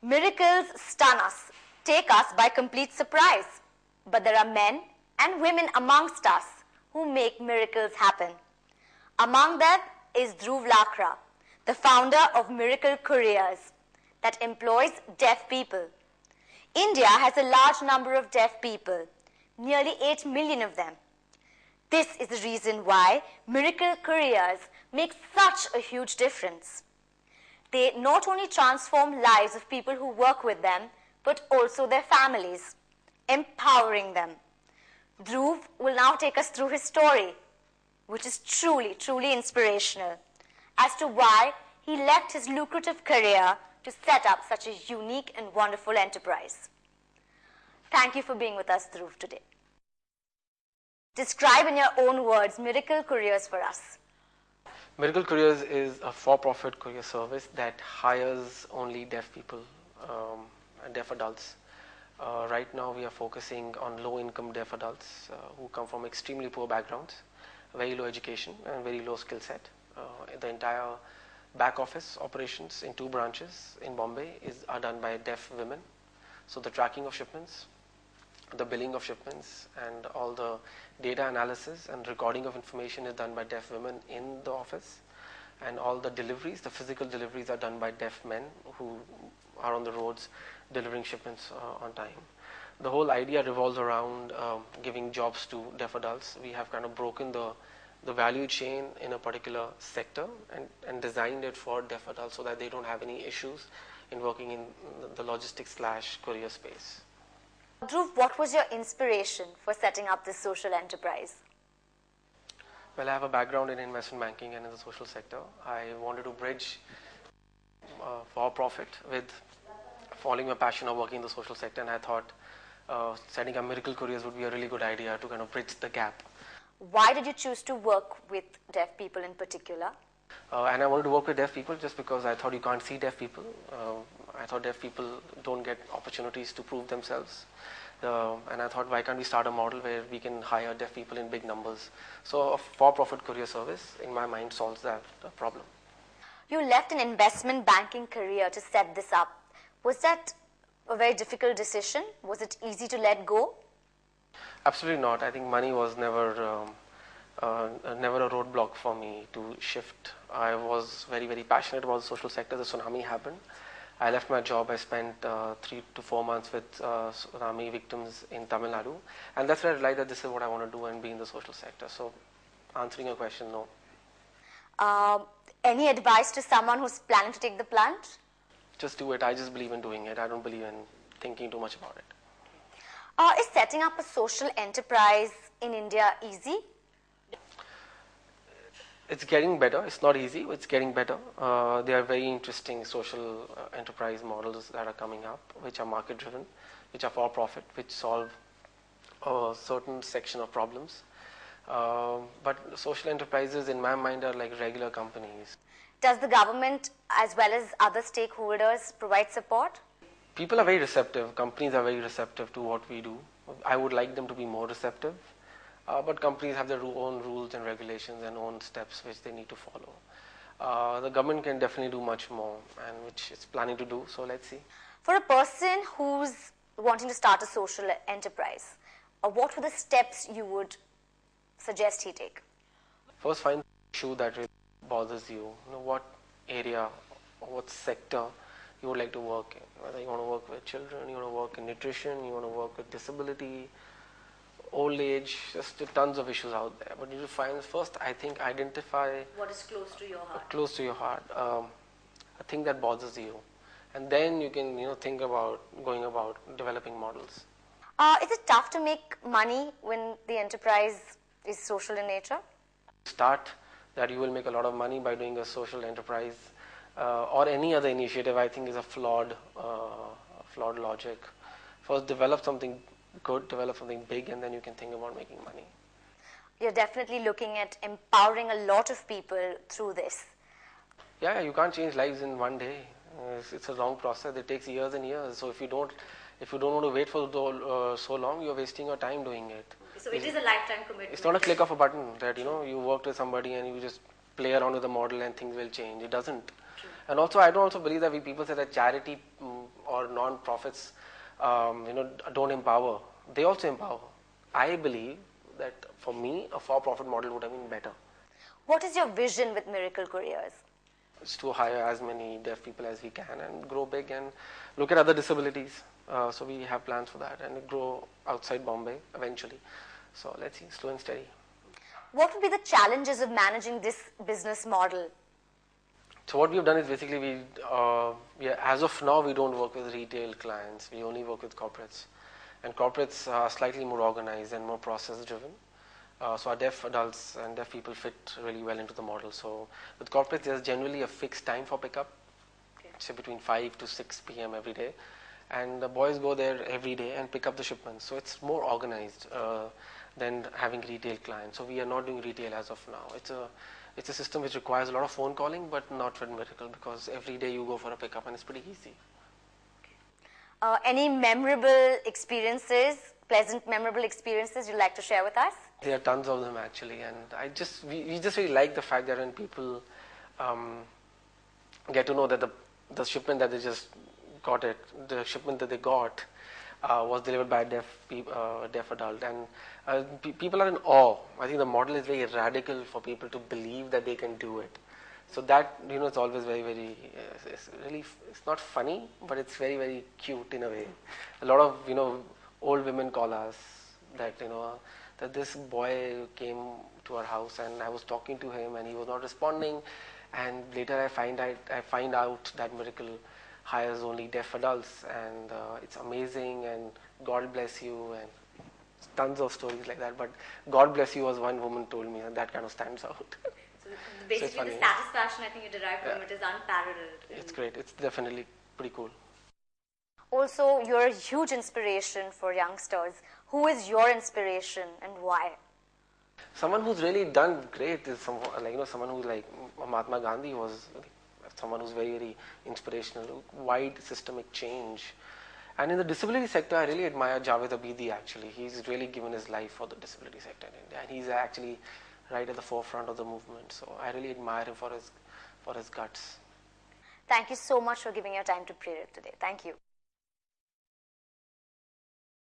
Miracles stun us, take us by complete surprise. But there are men and women amongst us who make miracles happen. Among them is Dhruv Lakhra, the founder of Miracle Couriers that employs deaf people. India has a large number of deaf people, nearly 8 million of them. This is the reason why Miracle Couriers make such a huge difference. They not only transform lives of people who work with them, but also their families, empowering them. Dhruv will now take us through his story, which is truly, truly inspirational, as to why he left his lucrative career to set up such a unique and wonderful enterprise. Thank you for being with us, Dhruv, today. Describe in your own words Miracle Couriers for us. Miracle Couriers is a for-profit courier service that hires only deaf people, deaf adults. Right now we are focusing on low-income deaf adults who come from extremely poor backgrounds, very low education and very low skill set. The entire back office operations in 2 branches in Bombay are done by deaf women. So the tracking of shipments, the billing of shipments, and all the data analysis and recording of information is done by deaf women in the office, and all the deliveries, the physical deliveries, are done by deaf men who are on the roads delivering shipments on time. The whole idea revolves around giving jobs to deaf adults. We have kind of broken the value chain in a particular sector and designed it for deaf adults so that they don't have any issues in working in the logistics/courier space. Dhruv, what was your inspiration for setting up this social enterprise? Well, I have a background in investment banking and in the social sector. I wanted to bridge for-profit with following my passion of working in the social sector, and I thought setting up Miracle Couriers would be a really good idea to kind of bridge the gap. Why did you choose to work with deaf people in particular? And I wanted to work with deaf people just because I thought you can't see deaf people. I thought deaf people don't get opportunities to prove themselves. And I thought, why can't we start a model where we can hire deaf people in big numbers? So a for-profit courier service, in my mind, solves that problem. You left an investment banking career to set this up. Was that a very difficult decision? Was it easy to let go? Absolutely not. I think money was never a roadblock for me to shift. I was very, very passionate about the social sector. The tsunami happened. I left my job. I spent 3 to 4 months with tsunami victims in Tamil Nadu. And that's where I realized that this is what I want to do and be in the social sector. So answering your question, no. Any advice to someone who's planning to take the plunge? Just do it. I just believe in doing it. I don't believe in thinking too much about it. Is setting up a social enterprise in India easy? It's getting better. It's not easy, but it's getting better. There are very interesting social enterprise models that are coming up, which are market driven, which are for profit, which solve a certain section of problems. But social enterprises, in my mind, are like regular companies. Does the government, as well as other stakeholders, provide support? People are very receptive. Companies are very receptive to what we do. I would like them to be more receptive. But companies have their own rules and regulations and own steps which they need to follow. The government can definitely do much more, and which it's planning to do, so let's see. For a person who's wanting to start a social enterprise, what were the steps you would suggest he take? First, find the issue that really bothers you. What area or what sector you would like to work in. Whether you want to work with children, you want to work in nutrition, you want to work with disability, old age, just tons of issues out there. But you should find first, I think, identify what is close to your heart. Close to your heart, a thing that bothers you, and then you can think about going about developing models. Is it tough to make money when the enterprise is social in nature? Start that you will make a lot of money by doing a social enterprise or any other initiative, I think, is a flawed logic. First, develop something good, develop something big, and then you can think about making money. You're definitely looking at empowering a lot of people through this. Yeah, you can't change lives in one day. It's a long process. It takes years and years. So if you don't want to wait for so long, you're wasting your time doing it. So it is a lifetime commitment. It's not a click of a button that you worked with somebody and you just play around with the model and things will change. It doesn't. True. And also, I don't also believe that people say that charity or non-profits, don't empower. They also empower. I believe that for me, a for-profit model would have been better. What is your vision with Miracle Couriers? It's to hire as many deaf people as we can and grow big and look at other disabilities. So we have plans for that and grow outside Bombay eventually. So let's see, slow and steady. What would be the challenges of managing this business model? So what we've done is basically as of now we don't work with retail clients. We only work with corporates, and corporates are slightly more organized and more process driven. So our deaf adults and deaf people fit really well into the model. So with corporates, there's generally a fixed time for pickup, say between 5 to 6 p.m. every day, and the boys go there every day and pick up the shipments. So it's more organized than having retail clients. So we are not doing retail as of now. It's a system which requires a lot of phone calling, but not with Miracle, because every day you go for a pickup and it's pretty easy. Any memorable experiences, pleasant memorable experiences you'd like to share with us? There are tons of them actually, and we just really like the fact that when people get to know that the shipment that they just got the shipment that they got was delivered by a deaf adult, and people are in awe. I think the model is very radical for people to believe that they can do it. So that, it's always very, very, it's not funny, but it's very, very cute in a way. A lot of, old women call us that, that this boy came to our house and I was talking to him and he was not responding, and later I find out that Miracle hires only deaf adults, and it's amazing, and God bless you, and tons of stories like that. But God bless you was one woman told me, and that kind of stands out. So basically the satisfaction I think you derive from it is unparalleled. It's great. It's definitely pretty cool. Also, you're a huge inspiration for youngsters. Who is your inspiration and why? Someone who's really done great is someone who's like Mahatma Gandhi was someone who's very, very inspirational, wide systemic change. And in the disability sector, I really admire Javed Abidi actually. He's really given his life for the disability sector in India, and he's actually right at the forefront of the movement. So I really admire him for his guts. Thank you so much for giving your time to Prerit today. Thank you.